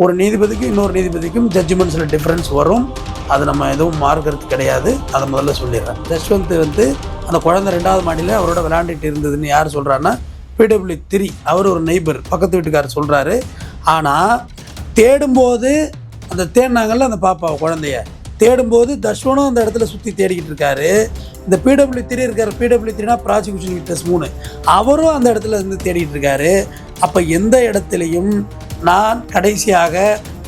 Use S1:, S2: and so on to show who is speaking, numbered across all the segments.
S1: ஒரு நீதிபதிக்கும் இன்னொரு நீதிபதிக்கும் ஜட்ஜ்மெண்ட்ஸில் டிஃப்ரென்ஸ் வரும். அது நம்ம எதுவும் மாறுகிறது கிடையாது. அதை முதல்ல சொல்லிடுறேன். ஜஸ்வந்த் அந்த குழந்தை 2வது மாடியில் அவரோட விளையாண்டுட்டு இருந்ததுன்னு யார் சொல்கிறான்னா PW3 அவர் ஒரு நெய்பர் பக்கத்து வீட்டுக்காரர் சொல்கிறாரு. ஆனால் தேடும்போது அந்த தேடினாங்கல்ல அந்த பாப்பா குழந்தைய தேடும்போது தஷ்வனும் அந்த இடத்துல சுற்றி தேடிக்கிட்டு இருக்காரு. இந்த PW3 இருக்கார், PW3னா ப்ராசிக்யூஷன் விட்னஸ் 3, அவரும் அந்த இடத்துல இருந்து தேடிட்டு இருக்காரு. அப்போ எந்த இடத்துலையும் நான் கடைசியாக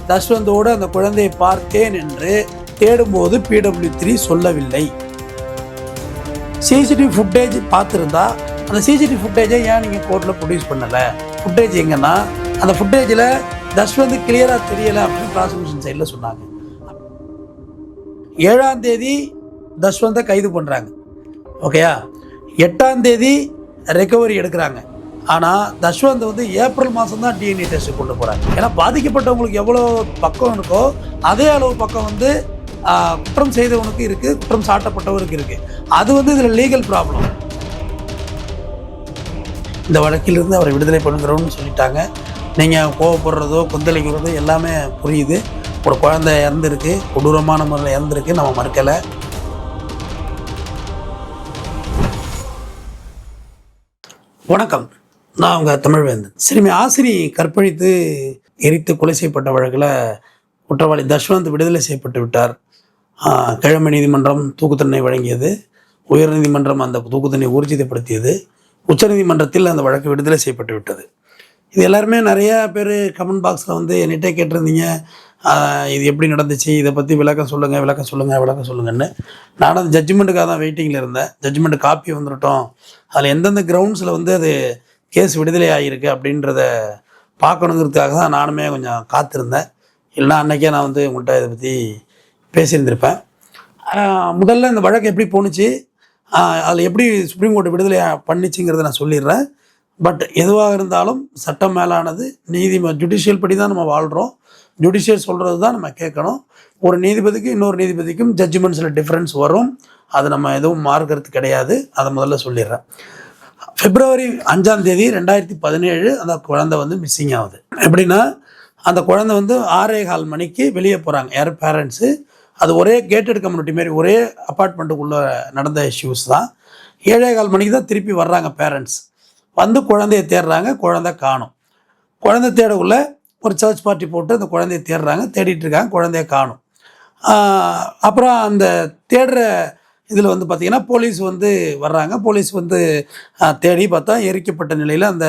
S1: தஷ்வந்தோடு அந்த குழந்தையை பார்த்தேன் என்று தேடும்போது PW3 சொல்லவில்லை. சிசிடிவி ஃபுட்டேஜ் பார்த்துருந்தா அந்த சிசிடிவி ஃபுட்டேஜை ஏன் நீங்கள் கோர்ட்டில் ப்ரொடியூஸ் பண்ணலை? ஃபுட்டேஜ் எங்கன்னா அந்த ஃபுட்டேஜில் தஷ்வந்த் கிளியராக தெரியலை அப்படின்னு ப்ராசிக்யூஷன் சைடில் சொன்னாங்க. 7ஆம் தேதி தஷ்வந்தை கைது பண்ணுறாங்க. ஓகேயா, 8ஆம் தேதி ரெக்கவரி எடுக்கிறாங்க. ஆனால் தஷ்வந்த் ஏப்ரல் மாதம் தான் DNA டெஸ்ட்டு கொண்டு போகிறாங்க. ஏன்னா பாதிக்கப்பட்டவங்களுக்கு எவ்வளோ பக்கம் இருக்கோ அதே அளவு பக்கம் குற்றம் செய்தவனுக்கு இருக்குது, குற்றம் சாட்டப்பட்டவருக்கு இருக்குது. அது இதில் லீகல் ப்ராப்ளம். இந்த வழக்கிலிருந்து அவரை விடுதலை பண்ணுகிறோன்னு சொல்லிட்டாங்க. நீங்கள் கோவப்படுறதோ கொந்தளிக்கிறதோ எல்லாமே புரியுது. ஒரு குழந்தை இறந்துருக்கு, கொடூரமான முறையில் இறந்துருக்கு, நம்ம மறுக்கலை. வணக்கம், நான் உங்கள் தமிழ்வேந்தன். சிறுமி ஆசிரி கற்பழித்து எரித்து கொலை செய்யப்பட்ட வழக்கில் குற்றவாளி தஷ்வந்த் விடுதலை செய்யப்பட்டு விட்டார். கிழமை நீதிமன்றம் தூக்கு தண்டனை வழங்கியது. உயர்நீதிமன்றம் அந்த தூக்கு தண்டனை ஊர்ஜிதப்படுத்தியது. உச்சநீதிமன்றத்தில் அந்த வழக்கு விடுதலை செய்யப்பட்டு விட்டது. இது எல்லாருமே நிறையா பேர் கமெண்ட் பாக்ஸில் என்கிட்ட கேட்டிருந்தீங்க, இது எப்படி நடந்துச்சு, இதை பற்றி விளக்கம் சொல்லுங்கன்னு. நானும் அந்த ஜட்ஜ்மெண்ட்டுக்காக தான் வெயிட்டிங்கில் இருந்தேன். ஜட்ஜ்மெண்ட் காப்பி வந்துட்டோம், அதில் எந்தெந்த கிரவுண்ட்ஸில் அது கேஸ் விடுதலை ஆகியிருக்கு அப்படின்றத பார்க்கணுங்கிறதுக்காக தான் நானுமே கொஞ்சம் காத்திருந்தேன். இல்லைனா அன்றைக்கே நான் உங்கள்கிட்ட இதை பற்றி பேசியிருந்திருப்பேன். முதல்ல இந்த வழக்கு எப்படி போணுச்சு, அதில் எப்படி சுப்ரீம் கோர்ட் விடுதலை பண்ணிச்சுங்கிறத நான் சொல்லிடுறேன். பட் எதுவாக இருந்தாலும் சட்டம் மேலானது. ஜுடிஷியல் படி தான் நம்ம வாழ்கிறோம். ஜுடிஷியல் சொல்கிறது தான் நம்ம கேட்கணும். ஒரு நீதிபதிக்கும் இன்னொரு நீதிபதிக்கும் ஜட்ஜ்மெண்ட்ஸில் டிஃப்ரென்ஸ் வரும். அது நம்ம எதுவும் மாறுகிறது கிடையாது. அதை முதல்ல சொல்லிடுறேன். February 5ஆம் தேதி 2017 அந்த குழந்தை மிஸ்ஸிங் ஆகுது. எப்படின்னா அந்த குழந்தை 6:15 மணிக்கு வெளியே போகிறாங்க. யார் பேரண்ட்ஸு. அது ஒரே கேட்டட் கம்யூனிட்டி மாரி ஒரே அப்பார்ட்மெண்ட்டுக்குள்ளே நடந்த இஷ்யூஸ் தான். 7:15 மணிக்கு தான் திருப்பி வர்றாங்க பேரண்ட்ஸ். குழந்தைய தேடுறாங்க, குழந்தை காணும். குழந்தை தேடக்குள்ள ஒரு சர்ச் பார்ட்டி போட்டு அந்த குழந்தைய தேடுறாங்க, தேடிட்டு இருக்காங்க, குழந்தைய காணும். அப்புறம் அந்த தேடுற இதில் பார்த்திங்கன்னா போலீஸ் வர்றாங்க. போலீஸ் தேடி பார்த்தா எரிக்கப்பட்ட நிலையில் அந்த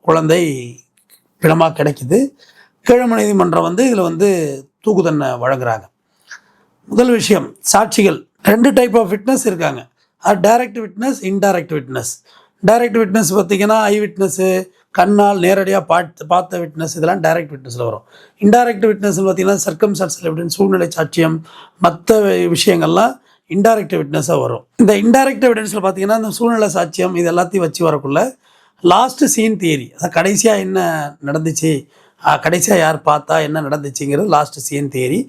S1: குழந்தை பிணமாக கிடைக்குது. கீழமை நீதிமன்றம் இதில் தூக்கு தண்டனை வழங்குறாங்க. முதல் விஷயம், சாட்சிகள் 2 டைப் ஆஃப் விட்னஸ் இருக்காங்க. அது direct witness, indirect witness. Direct witness பார்த்திங்கன்னா ஐ விட்னஸ்ஸு, கண்ணால் நேரடியாக பார்த்த விட்னஸ், இதெல்லாம் டைரக்ட் விட்னஸில் வரும். இன்டைரக்ட் விட்னஸ் பார்த்திங்கன்னா சர்க்கம்ஸ்டான்ஷியல் எவிடன்ஸ், சூழ்நிலை சாட்சியம், மற்ற விஷயங்கள்லாம் இன்டைரக்ட் விட்னஸாக வரும். இந்த இன்டைரக்ட் எவிடன்ஸில் பார்த்திங்கன்னா இந்த சூழ்நிலை சாட்சியம் இது எல்லாத்தையும் வச்சு வரக்குள்ள லாஸ்ட் சீன் தியரி, அதான் கடைசியாக என்ன நடந்துச்சு, கடைசியாக யார் பார்த்தா என்ன நடந்துச்சுங்கிறது லாஸ்ட் சீன் தியரி.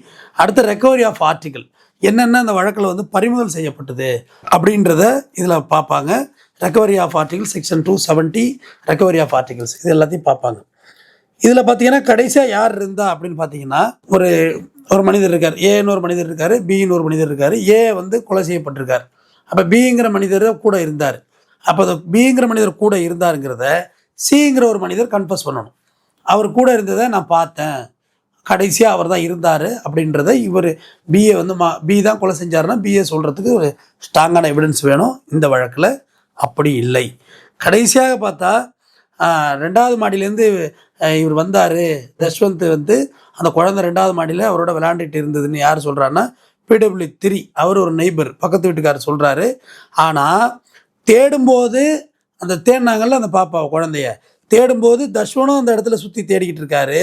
S1: அடுத்த ரெக்கவரி ஆஃப் ஆர்டிகல், என்னென்ன அந்த வழக்கில் பறிமுதல் செய்யப்பட்டது அப்படின்றத இதில் பார்ப்பாங்க. Recovery of articles, section 270 recovery of articles, இது எல்லாத்தையும் பார்ப்பாங்க. இதில் பார்த்தீங்கன்னா கடைசியாக யார் இருந்தா அப்படின்னு பார்த்தீங்கன்னா ஒரு மனிதர் இருக்கார், ஏன்னு ஒரு மனிதர் இருக்கார், பின்னு ஒரு மனிதர் இருக்கார். ஏ கொலை செய்யப்பட்டிருக்கார். அப்போ பிங்கிற மனிதர் கூட இருந்தார். அப்போ அந்த பிங்கிற மனிதர் கூட இருந்தாருங்கிறத சிங்கிற ஒரு மனிதர் கன்ஃபஸ் பண்ணணும். அவர் கூட இருந்ததை நான் பார்த்தேன், கடைசியாக அவர் தான் இருந்தார் அப்படின்றத இவர் பிஏ பி தான் கொலை செஞ்சாருன்னா பிஏ சொல்கிறதுக்கு ஒரு ஸ்ட்ராங்கான எவிடன்ஸ் வேணும். இந்த வழக்கில் அப்படி இல்லை. கடைசியாக பார்த்தா 2வது மாடியிலேருந்து இவர் வந்தார், தஷ்வந்த் அந்த குழந்தை 2வது மாடியில் அவரோட விளையாண்டுட்டு இருந்ததுன்னு யார் சொல்கிறான்னா PW3 அவர் ஒரு நெய்பர் பக்கத்து வீட்டுக்காரர் சொல்கிறாரு. ஆனால் தேடும்போது அந்த தேடினாங்கல்ல அந்த பாப்பா குழந்தைய தேடும்போது தஷ்வனும் அந்த இடத்துல சுற்றி தேடிக்கிட்டு இருக்காரு.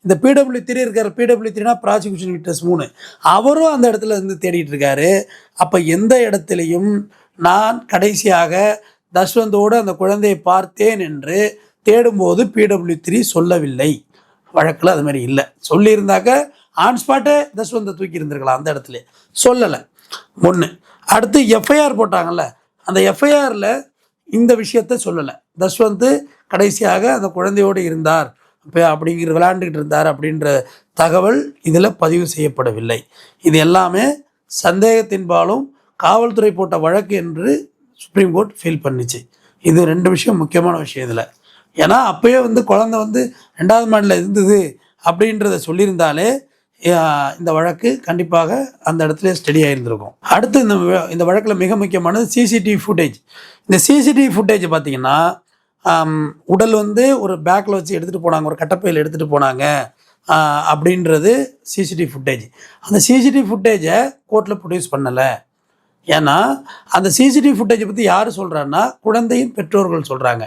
S1: இந்த PW3 இருக்கார், PW3னா ப்ராசிக்யூஷன் விட்னஸ் 3, அவரும் அந்த இடத்துல தேடிட்டு இருக்காரு. அப்போ எந்த இடத்துலையும் நான் கடைசியாக தஷ்வந்தோடு அந்த குழந்தையை பார்த்தேன் என்று தேடும்போது PW3 சொல்லவில்லை. வழக்கில் அது மாதிரி இல்லை. சொல்லியிருந்தாக்க ஆன் ஸ்பாட்டே தஷ்வந்தை தூக்கி இருந்திருக்கலாம், அந்த இடத்துல சொல்லலை. ஒன்று. அடுத்து எஃப்ஐஆர் போட்டாங்கல்ல, அந்த எஃப்ஐஆரில் இந்த விஷயத்த சொல்லலை. தஷ்வந்த் கடைசியாக அந்த குழந்தையோடு இருந்தார் இப்போ அப்படிங்கிற விளையாண்டுக்கிட்டு இருந்தார் அப்படின்ற தகவல் இதில் பதிவு செய்யப்படவில்லை. இது எல்லாமே சந்தேகத்தின்பாலும் காவல்துறை போட்ட வழக்கு என்று சுப்ரீம் கோர்ட் ஃபீல் பண்ணிச்சு. இது 2 விஷயம் முக்கியமான விஷயம் இதில். ஏன்னா அப்போயே வந்து குழந்தை வந்து 2வது மாடியில் இருந்தது அப்படின்றத சொல்லியிருந்தாலே இந்த வழக்கு கண்டிப்பாக அந்த இடத்துல ஸ்டடி ஆகியிருந்திருக்கும். அடுத்து இந்த வழக்கில் மிக முக்கியமானது சிசிடிவி ஃபுட்டேஜ். இந்த சிசிடிவி ஃபுட்டேஜ் பார்த்திங்கன்னா உடல் வந்து ஒரு பேக்கில் வச்சு எடுத்துகிட்டு போனாங்க, ஒரு கட்டப்பையில் எடுத்துகிட்டு போனாங்க அப்படின்றது சிசிடிவி ஃபுட்டேஜ். அந்த சிசிடிவி ஃபுட்டேஜை கோர்ட்டில் ப்ரொடியூஸ் பண்ணலை. ஏன்னா அந்த சிசிடிவி ஃபுட்டேஜை பற்றி யார் சொல்கிறான்னா குழந்தையின் பெற்றோர்கள் சொல்கிறாங்க,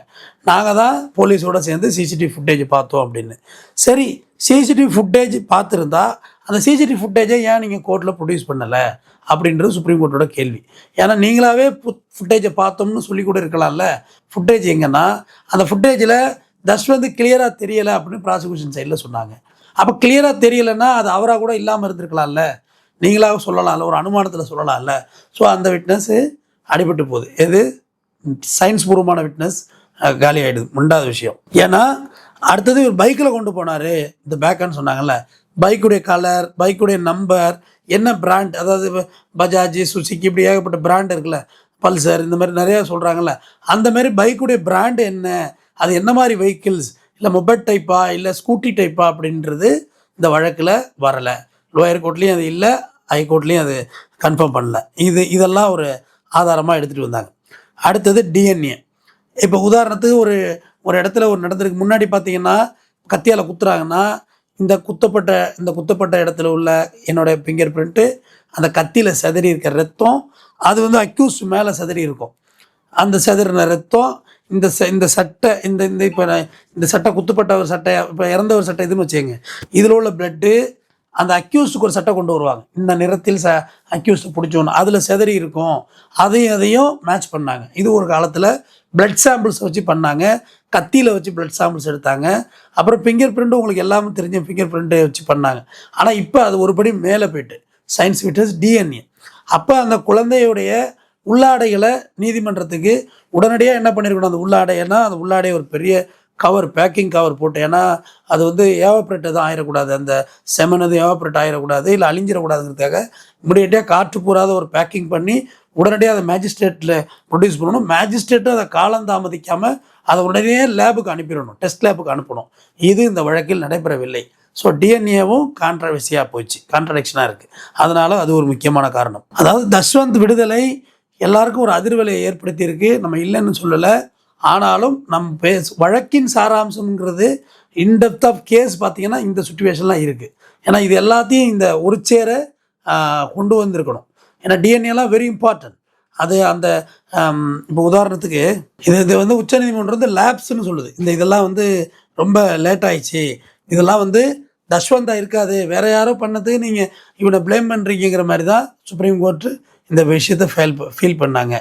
S1: நாங்கள் தான் போலீஸோடு சேர்ந்து சிசிடிவி ஃபுட்டேஜ் பார்த்தோம் அப்படின்னு. சரி, சிசிடிவி ஃபுட்டேஜ் பார்த்துருந்தா அந்த சிசிடிவி ஃபுட்டேஜை ஏன் நீங்கள் கோர்ட்டில் ப்ரொடியூஸ் பண்ணலை அப்படின்றது சுப்ரீம் கோர்ட்டோட கேள்வி. ஏன்னா நீங்களாவே ஃபுட்டேஜை பார்த்தோம்னு சொல்லி கூட இருக்கலாம்ல. ஃபுட்டேஜ் எங்கன்னா அந்த ஃபுட்டேஜில் தஷ்வந்த் கிளியராக தெரியலை அப்படின்னு ப்ராசிக்யூஷன் சைடில் சொன்னாங்க. அப்போ கிளியராக தெரியலைன்னா அது அவராக கூட இல்லாமல் இருந்திருக்கலாம்ல, நீங்களாக சொல்லலாம்ல, ஒரு அனுமானத்தில் சொல்லலாம்ல. ஸோ அந்த விட்னஸ்ஸு அடிபட்டு போகுது. எது சயின்ஸ் பூர்வமான விட்னஸ் காலி ஆகிடுது. 2வது விஷயம், ஏன்னா அடுத்தது ஒரு பைக்கில் கொண்டு போனார் இந்த பேக்கான்னு சொன்னாங்கல்ல, பைக்குடைய கலர், பைக்குடைய நம்பர், என்ன பிராண்ட், அதாவது பஜாஜ், சுசுக்கி, இப்படி ஏகப்பட்ட பிராண்ட் இருக்குல்ல, பல்சர், இந்த மாதிரி நிறையா சொல்கிறாங்கல்ல, அந்த மாதிரி பைக்குடைய பிராண்டு என்ன, அது என்ன மாதிரி வெஹிக்கிள்ஸ், இல்லை மொபைல் டைப்பா இல்லை ஸ்கூட்டி டைப்பா அப்படின்றது இந்த வழக்கில் வரலை. லோயர் கோர்ட்லேயும் அது இல்லை, ஹைகோர்ட்லேயும் அது கன்ஃபார்ம் பண்ணல. இதெல்லாம் ஒரு ஆதாரமாக எடுத்துகிட்டு வந்தாங்க. அடுத்தது டிஎன்ஏ. இப்போ உதாரணத்துக்கு ஒரு இடத்துல ஒரு நடந்திருக்கு, முன்னாடி பார்த்தீங்கன்னா கத்தியால் குத்துறாங்கன்னா இந்த குத்தப்பட்ட இடத்துல உள்ள என்னோடய ஃபிங்கர் பிரிண்ட்டு, அந்த கத்தியில் சிதறி இருக்கிற ரத்தம், அது வந்து அக்யூஸ்ட் மேலே சிதறி இருக்கும். அந்த சிதறின ரத்தம் இந்த சட்டை, இப்போ இந்த சட்டை குத்துப்பட்ட ஒரு சட்டை, இப்போ இறந்த ஒரு சட்டை இதுன்னு வச்சுக்கோங்க, இதில் உள்ள பிளட்டு அந்த அக்யூஸ்டுக்கு ஒரு சட்டை கொண்டு வருவாங்க, இந்த நிறத்தில் அக்யூஸ்டு பிடிச்சோன்னு, அதில் சிதறி இருக்கும். அதையும் மேட்ச் பண்ணாங்க. இது ஒரு காலத்தில் பிளட் சாம்பிள்ஸ் வச்சு பண்ணாங்க, கத்தியில் வச்சு பிளட் சாம்பிள்ஸ் எடுத்தாங்க. அப்புறம் ஃபிங்கர் பிரிண்ட்டு உங்களுக்கு எல்லாமே தெரிஞ்ச ஃபிங்கர் பிரிண்ட்டை வச்சு பண்ணாங்க. ஆனால் இப்போ அது ஒருபடி மேலே போய்ட்டு சயின்ஸ் விட்டஸ் டிஎன்ஏ. அப்போ அந்த குழந்தையுடைய உள்ளாடைகளை நீதிமன்றத்துக்கு உடனடியாக என்ன பண்ணியிருக்கணும், அந்த உள்ளாடைன்னா அந்த உள்ளாடை ஒரு பெரிய கவர், பேக்கிங் கவர் போட்டு, ஏன்னா அது வந்து ஏவாப்ரேட் எதுவும் ஆயிடக்கூடாது, அந்த செமன் எதுவும் ஏவாப்ரேட் ஆகிடக்கூடாது, இல்லை அழிஞ்சிடக்கூடாதுங்கிறதுக்காக இமிடியேட்டாக காற்று பூராத ஒரு பேக்கிங் பண்ணி உடனடியாக அதை மேஜிஸ்ட்ரேட்டில் ப்ரொடியூஸ் பண்ணணும். மேஜிஸ்ட்ரேட்டும் அதை காலம் தாமதிக்காமல் அதை உடனே லேபுக்கு அனுப்பிடணும், டெஸ்ட் லேபுக்கு அனுப்பணும். இது இந்த வழக்கில் நடைபெறவில்லை. ஸோ டிஎன்ஏவும் கான்ட்ரவர்சியாக போச்சு, கான்ட்ரடிக்ஷனாக இருக்குது. அதனால் அது ஒரு முக்கியமான காரணம். அதாவது தஷ்வந்த் விடுதலை எல்லாருக்கும் ஒரு அதிர்வலையை ஏற்படுத்தியிருக்கு, நம்ம இல்லைன்னு சொல்லலை. ஆனாலும் நம்ம வழக்கின் சாராம்சம்ங்கிறது இன்டெப்த் ஆஃப் கேஸ் பார்த்திங்கன்னா இந்த சுச்சுவேஷன்லாம் இருக்குது. ஏன்னா இது எல்லாத்தையும் இந்த ஒரு சேர கொண்டு வந்திருக்கணும். ஏன்னா டிஎன்ஏலாம் வெரி இம்பார்ட்டன்ட். அது அந்த இப்போ உதாரணத்துக்கு இது வந்து உச்சநீதிமன்றம் வந்து லேப்ஸ்ன்னு சொல்லுது. இதெல்லாம் வந்து ரொம்ப லேட் ஆயிடுச்சு, இதெல்லாம் வந்து தஷ்வந்தாக இருக்காது, வேறு யாரோ பண்ணது, நீங்கள் இவனை ப்ளேம் பண்ணுறீங்கிற மாதிரி தான் சுப்ரீம் கோர்ட்டு இந்த விஷயத்தை ஃபீல் பண்ணாங்க.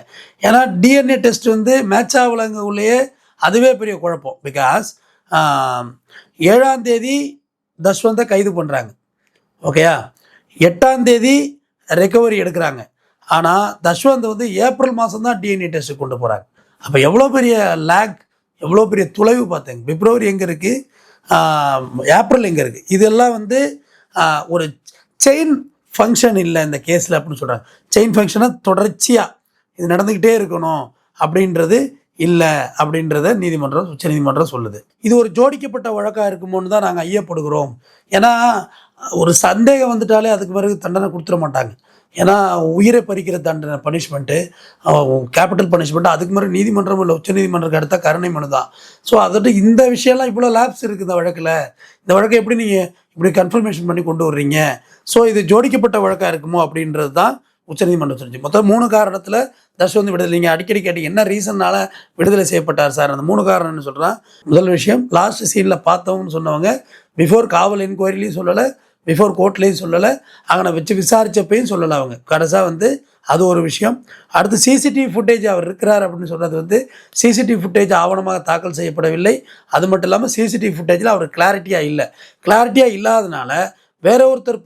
S1: ஏன்னா டிஎன்ஏ டெஸ்ட் வந்து மேட்ச் ஆகலைங்க உள்ளேயே, அதுவே பெரிய குழப்பம். பிகாஸ் 7ஆம் தேதி தஷ்வந்தை கைது பண்ணுறாங்க, ஓகேயா, 8ஆம் தேதி ரெக்கவரி எடுக்கிறாங்க. ஆனால் தஷ்வந்த் வந்து ஏப்ரல் மாதம் தான் டிஎன்ஏ டெஸ்ட்டு கொண்டு போகிறாங்க. அப்போ எவ்வளோ பெரிய லேக், எவ்வளோ பெரிய தொலைவு பார்த்தேங்க. பிப்ரவரி எங்கே இருக்குது, ஏப்ரல் எங்கே இருக்குது, இதெல்லாம் வந்து ஒரு செயின் ஃபங்க்ஷன் இல்லை இந்த கேஸில் அப்படின்னு சொல்கிறாங்க. செயின் ஃபங்க்ஷனை தொடர்ச்சியாக இது நடந்துக்கிட்டே இருக்கணும் அப்படின்றது இல்லை அப்படின்றத உச்சநீதிமன்றம் சொல்லுது. இது ஒரு ஜோடிக்கப்பட்ட வழக்காக இருக்குமோன்னு தான் நாங்கள் ஐயப்படுகிறோம். ஏன்னா ஒரு சந்தேகம் வந்துட்டாலே அதுக்கு பிறகு தண்டனை கொடுத்துட மாட்டாங்க. ஏன்னா உயிரை பறிக்கிற தண்டனை, பனிஷ்மெண்ட்டு, கேபிட்டல் பனிஷ்மெண்ட்டு, அதுக்கு மாதிரி நீதிமன்றம் இல்லை, உச்சநீதிமன்றத்துக்கு அடுத்த கருணை மனு தான். ஸோ அதோட இந்த விஷயம்லாம் இவ்வளோ லேப்ஸ் இருக்குது இந்த வழக்கில். இந்த வழக்கை எப்படி நீங்கள் இப்படி கன்ஃபர்மேஷன் பண்ணி கொண்டு வர்றீங்க? ஸோ இது ஜோடிக்கப்பட்ட வழக்காக இருக்குமோ அப்படின்றது தான் உச்சநீதிமன்றம் சொல்லிச்சு. மொத்தம் 3 காரணத்தில் தஷ்வந்த் விடுதலை. நீங்கள் அடிக்கடி கேட்டீங்க என்ன ரீசன்னால் விடுதலை செய்யப்பட்டார் சார், அந்த 3 காரணம்னு சொல்கிறான். முதல் விஷயம், லாஸ்ட் சீனில் பார்த்தவங்கன்னு சொன்னவங்க பிஃபோர் காவல் என்கொயரிலையும் சொல்லலை, பிஃபோர் கோர்ட்லேயும் சொல்லலை, அங்கே வச்சு விசாரித்தப்பையும் சொல்லலை. அவங்க கடைசியாக வந்து அது ஒரு விஷயம். அடுத்து சிசிடிவி ஃபுட்டேஜ் அவர் இருக்கிறார் அப்படின்னு சொல்கிறது வந்து சிசிடிவி ஃபுட்டேஜ் ஆவணமாக தாக்கல் செய்யப்படவில்லை. அது மட்டும் இல்லாமல் சிசிடிவி ஃபுட்டேஜில் அவர் கிளாரிட்டியாக இல்லை. கிளாரிட்டியாக இல்லாதனால வேற ஒருத்தர்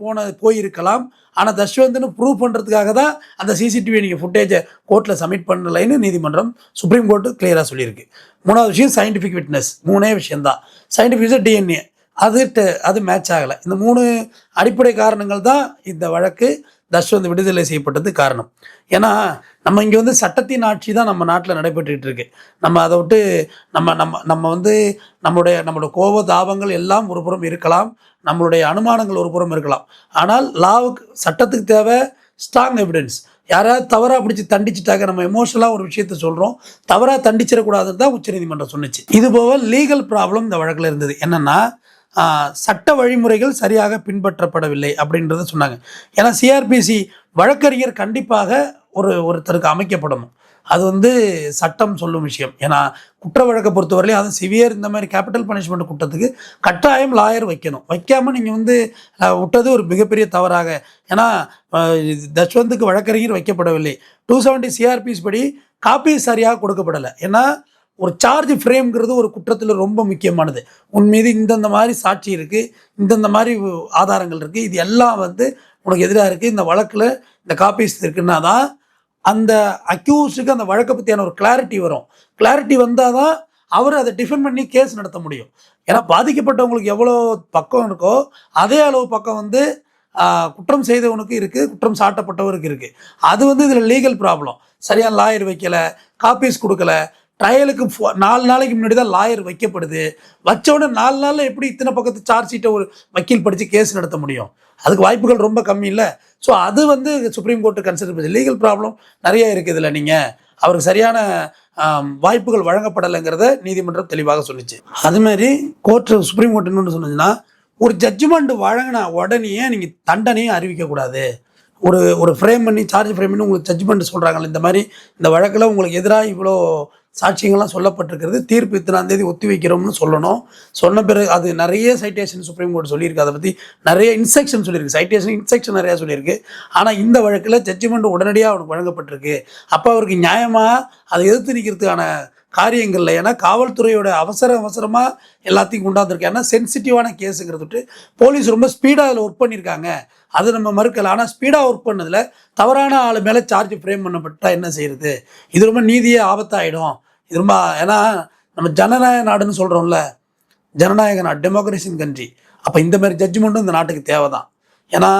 S1: போயிருக்கலாம். ஆனால் தஷ்வந்த்னு ப்ரூவ் பண்ணுறதுக்காக தான் அந்த சிசிடிவி நீங்கள் ஃபுட்டேஜை கோர்ட்டில் சப்மிட் பண்ணலைன்னு நீதிமன்றம் சுப்ரீம் கோர்ட்டு கிளியராக சொல்லியிருக்கு. மூணாவது விஷயம் சயின்டிஃபிக் விட்னஸ். மூணே விஷயந்தான். சயின்டிஃபிக் டிஎன்ஏ அது மேட்ச் ஆகலை. இந்த 3 அடிப்படை காரணங்கள் தான் இந்த வழக்கு தஷ்வந்த் விடுதலை செய்யப்பட்டது காரணம். ஏன்னா நம்ம இங்கே வந்து சட்டத்தின் ஆட்சி தான் நம்ம நாட்டில் நடைபெற்றுக்கிட்டு இருக்கு. நம்ம அதை விட்டு நம்ம நம்ம நம்ம வந்து நம்மளுடைய கோப தாபங்கள் எல்லாம் ஒரு புறம் இருக்கலாம், நம்மளுடைய அனுமானங்கள் ஒரு புறம் இருக்கலாம். ஆனால் சட்டத்துக்கு தேவை ஸ்ட்ராங் எவிடன்ஸ். யாராவது தவறாக பிடிச்சி தண்டிச்சுட்டாக்க நம்ம எமோஷனலாக ஒரு விஷயத்த சொல்கிறோம், தவறாக தண்டிச்சிடக்கூடாதுன்னு தான் உச்சநீதிமன்றம் சொன்னிச்சு. இதுபோக லீகல் ப்ராப்ளம் இந்த வழக்கில் இருந்தது. என்னென்னா சட்ட வழிமுறைகள் சரியாக பின்பற்றப்படவில்லை அப்படின்றத சொன்னாங்க. ஏன்னா சிஆர்பிசி வழக்கறிஞர் கண்டிப்பாக ஒருத்தருக்கு அமைக்கப்படணும். அது வந்து சட்டம் சொல்லும் விஷயம். ஏன்னா குற்ற வழக்கை பொறுத்தவரையிலும் அது சிவியர் இந்த மாதிரி கேபிட்டல் பனிஷ்மெண்ட் குற்றத்துக்கு கட்டாயம் லாயர் வைக்கணும். வைக்காமல் நீங்கள் வந்து விட்டது ஒரு மிகப்பெரிய தவறாக. ஏன்னா தஷ்வந்துக்கு வழக்கறிஞர் வைக்கப்படவில்லை. 270 சிஆர்பிஸ் படி காப்பி சரியாக கொடுக்கப்படலை. ஏன்னா ஒரு சார்ஜ் ஃப்ரேம்ங்கிறது ஒரு குற்றத்தில் ரொம்ப முக்கியமானது. உன் மீது இந்தந்த மாதிரி சாட்சி இருக்குது, இந்தந்த மாதிரி ஆதாரங்கள் இருக்குது, இது எல்லாம் வந்து உனக்கு எதிராக இருக்குது, இந்த வழக்கில் இந்த காப்பீஸ் இருக்குன்னா தான் அந்த அக்யூஸ்டுக்கு அந்த வழக்கை பற்றியான ஒரு கிளாரிட்டி வரும். கிளாரிட்டி வந்தால் தான் அவர் அதை டிஃபெண்ட் பண்ணி கேஸ் நடத்த முடியும். ஏன்னா பாதிக்கப்பட்டவங்களுக்கு எவ்வளோ பக்கம் இருக்கோ அதே அளவு பக்கம் வந்து குற்றம் செய்தவனுக்கு இருக்குது, குற்றம் சாட்டப்பட்டவருக்கு இருக்குது. அது வந்து இதில் லீகல் ப்ராப்ளம். சரியான லாயர் வைக்கலை, காப்பீஸ் கொடுக்கல, ட்ரையலுக்கு 4 நாளைக்கு முன்னாடி தான் லாயர் வைக்கப்படுது. வச்சோடனே 4 நாளில் எப்படி இத்தனை பக்கத்து சார்ஜ் ஷீட்டை ஒரு வக்கீல் படித்து கேஸ் நடத்த முடியும்? அதுக்கு வாய்ப்புகள் ரொம்ப கம்மி இல்லை. ஸோ அது வந்து சுப்ரீம் கோர்ட்டு கன்சிடர் பண்ணி லீகல் ப்ராப்ளம் நிறைய இருக்குது. இதில் நீங்கள் அவருக்கு சரியான வாய்ப்புகள் வழங்கப்படலைங்கிறத நீதிமன்றம் தெளிவாக சொல்லிச்சு. அதுமாதிரி சுப்ரீம் கோர்ட் இன்னொன்று சொன்னதுன்னா, ஒரு ஜட்ஜ்மெண்ட் வழங்கின உடனே நீங்கள் தண்டனையும் அறிவிக்கக்கூடாது. ஒரு ஃப்ரேம் பண்ணி சார்ஜ் ஃப்ரேம் பண்ணி உங்களுக்கு ஜட்ஜ்மெண்ட் சொல்கிறாங்கல்ல, இந்த மாதிரி இந்த வழக்கில் உங்களுக்கு எதிராக இவ்வளோ சாட்சியங்கள்லாம் சொல்லப்பட்டிருக்கிறது, தீர்ப்பு இத்தனாம் தேதி ஒத்தி வைக்கிறோம்னு சொல்லணும். சொன்ன பிறகு அது நிறைய சைட்டேஷன் சுப்ரீம் கோர்ட் சொல்லியிருக்கு. அதை பற்றி நிறைய இன்ஸ்ட்ரக்ஷன் சொல்லியிருக்கு. சைட்டேஷன் இன்ஸ்ட்ரக்ஷன் நிறையா சொல்லியிருக்கு. ஆனால் இந்த வழக்கில் ஜட்ஜ்மெண்ட் உடனடியாக அவனுக்கு வழங்கப்பட்டிருக்கு. அப்போ அவருக்கு நியாயமாக அதை எதிர்த்து நிற்கிறதுக்கான காரியங்களில், ஏன்னா காவல்துறையோட அவசரமாக எல்லாத்தையும் கொண்டாந்துருக்கு. ஏன்னா சென்சிட்டிவான கேஸுங்கிறது போலீஸ் ரொம்ப ஸ்பீடாக அதில் ஒர்க் பண்ணியிருக்காங்க, அது நம்ம மறுக்கல. ஆனால் ஸ்பீடாக ஒர்க் பண்ணதில் தவறான ஆள் மேலே சார்ஜ் ஃப்ரேம் பண்ணப்பட்டால் என்ன செய்யுது? இது ரொம்ப நீதியே ஆபத்தாயிடும். இது ரொம்ப, ஏன்னா நம்ம ஜனநாயக நாடுன்னு சொல்கிறோம்ல, ஜனநாயக நாடு, டெமோக்ரஸின் கண்ட்ரி. அப்போ இந்த மாதிரி ஜட்ஜ்மெண்ட்டும் இந்த நாட்டுக்கு தேவை தான். ஏன்னா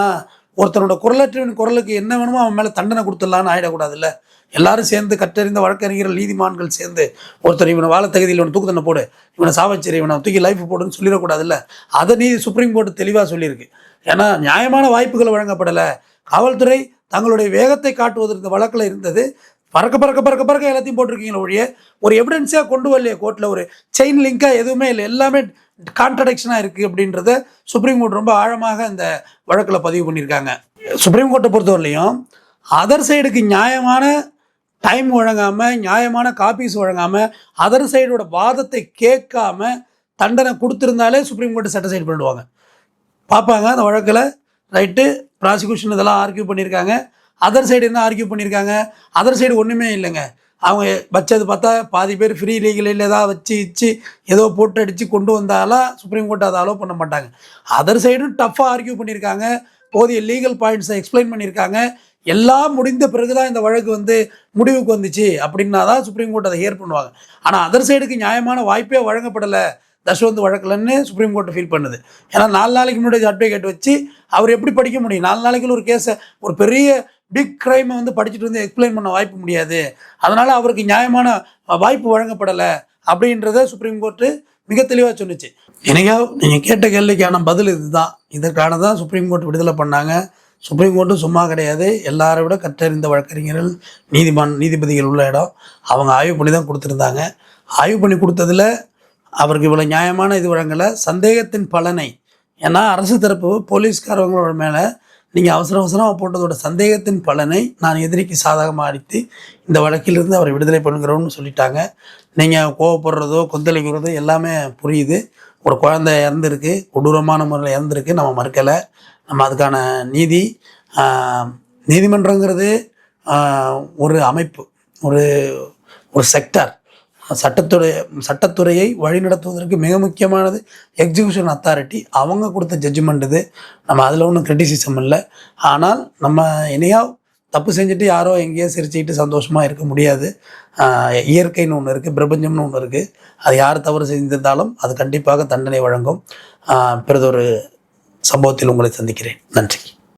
S1: ஒருத்தனோட குரலற்றவன் குரலுக்கு என்ன வேணுமோ அவன் மேலே தண்டனை கொடுத்துடலான்னு ஆகிடக்கூடாதுல்ல. எல்லாரும் சேர்ந்து கற்றறிந்த வழக்கறிஞர்கள், நீதிமான்கள் சேர்ந்து ஒருத்தர் இவனை வாழ தகுதியில் இவனை தூக்கு தண்டனை போடு, இவனை சாவச்சேரி, இவனை தூக்கி லைஃப் போடுன்னு சொல்லிடக்கூடாதுல்ல. அதை சுப்ரீம் கோர்ட் தெளிவாக சொல்லியிருக்கு. ஏன்னா நியாயமான வாய்ப்புகள் வழங்கப்படலை. காவல்துறை தங்களுடைய வேகத்தை காட்டுவதற்கு இந்த வழக்கில் இருந்தது. பறக்க எல்லாத்தையும் போட்டிருக்கீங்களா ஒழிய ஒரு எவிடன்ஸாக கொண்டு வரலையே கோர்ட்டில். ஒரு செயின் லிங்காக எதுவுமே இல்லை, எல்லாமே கான்ட்ரடிக்ஷனாக இருக்குது அப்படின்றத சுப்ரீம் கோர்ட் ரொம்ப ஆழமாக இந்த வழக்கில் பதிவு பண்ணியிருக்காங்க. சுப்ரீம் கோர்ட்டை பொறுத்தவரையிலையும் அதர் சைடுக்கு நியாயமான டைம் வழங்காமல், நியாயமான காப்பீஸ் வழங்காமல், அதர் சைடோட வாதத்தை கேட்காம தண்டனை கொடுத்துருந்தாலே சுப்ரீம் கோர்ட்டு சட்டிஸ்ஃபைட் பண்ணிடுவாங்க. பார்ப்பாங்க அந்த வழக்கில் ரைட்டு, ப்ராசிக்யூஷன் இதெல்லாம் ஆர்கியூ பண்ணியிருக்காங்க, அதர் சைடு என்ன ஆர்கியூ பண்ணியிருக்காங்க, அதர் சைடு ஒன்றுமே இல்லைங்க. அவங்க வச்சது பார்த்தா பாதி பேர் ஃப்ரீ லீகலில் ஏதாவது வச்சு ஏதோ போட்டு அடித்து கொண்டு வந்தாலும் சுப்ரீம் கோர்ட் அதை அலோவ் பண்ண மாட்டாங்க. அதர் சைடும் டஃப்பாக ஆர்கியூ பண்ணியிருக்காங்க, போதிய லீகல் பாயிண்ட்ஸை எக்ஸ்பிளைன் பண்ணியிருக்காங்க. எல்லாம் முடிந்த பிறகு தான் இந்த வழக்கு வந்து முடிவுக்கு வந்துச்சு அப்படின்னா தான் சுப்ரீம் கோர்ட் அதை ஹியர் பண்ணுவாங்க. ஆனால் அதர் சைடுக்கு நியாயமான வாய்ப்பே வழங்கப்படலை தஷ்வந்த் வழக்கில்னு சுப்ரீம் கோர்ட் ஃபீல் பண்ணுது. ஏன்னா 4 நாளைக்கு முன்னாடி அட்வொகேட் வச்சு அவர் எப்படி படிக்க முடியும்? 4 நாளைக்குள்ள ஒரு கேஸை, ஒரு பெரிய பிக் க்ரைமை வந்து படிச்சுட்டு வந்து எக்ஸ்பிளைன் பண்ண வாய்ப்பு முடியாது. அதனால் அவருக்கு நியாயமான வாய்ப்பு வழங்கப்படலை அப்படின்றத சுப்ரீம் கோர்ட்டு மிக தெளிவாக சொன்னிச்சு. நீங்கள் கேட்ட கேள்விக்கான பதில் இதுதான். இதற்கான தான் சுப்ரீம் கோர்ட் விடுதலை பண்ணாங்க. சுப்ரீம் கோர்ட்டும் சும்மா கிடையாது, எல்லாரை விட கற்றறிந்த வழக்கறிஞர்கள், நீதிபதிகள் உள்ள இடம். அவங்க ஆய்வு பண்ணி தான் கொடுத்துருந்தாங்க. ஆய்வு பண்ணி கொடுத்ததில் அவருக்கு இவ்வளோ நியாயமான இது வழங்கலை. சந்தேகத்தின் பலனை, ஏன்னா அரசு தரப்பு போலீஸ்காரவங்களோட மேலே நீங்கள் அவசரமாக போட்டதோட சந்தேகத்தின் பலனை நான் எதிரிக்கு சாதகமாக அடித்து இந்த வழக்கிலிருந்து அவரை விடுதலை பண்ணுகிறோன்னு சொல்லிட்டாங்க. நீங்கள் கோவப்படுறதோ கொந்தளிக்கிறதோ எல்லாமே புரியுது. ஒரு குழந்தை இறந்துருக்கு, கொடூரமான முறையில் இறந்துருக்கு, நம்ம மறுக்கலை. நம்ம அதுக்கான நீதிமன்றங்கிறது ஒரு அமைப்பு, ஒரு செக்டார். சட்டத்துறையை வழிநடத்துவதற்கு மிக முக்கியமானது எக்ஸிக்யூஷன் அத்தாரிட்டி. அவங்க கொடுத்த ஜட்ஜ்மெண்ட் இது. நம்ம அதில் ஒன்றும் கிரிட்டிசிசம் இல்லை. ஆனால் நம்ம இனியா தப்பு செஞ்சுட்டு யாரோ எங்கேயோ சிரிச்சுக்கிட்டு சந்தோஷமாக இருக்க முடியாது. இயற்கைன்னு ஒன்று இருக்குது, பிரபஞ்சம்னு ஒன்று இருக்குது. அது யார் தவறு செஞ்சிருந்தாலும் அது கண்டிப்பாக தண்டனை வழங்கும். பிறதொரு சம்பவத்தில் உங்களை சந்திக்கிறேன். நன்றி.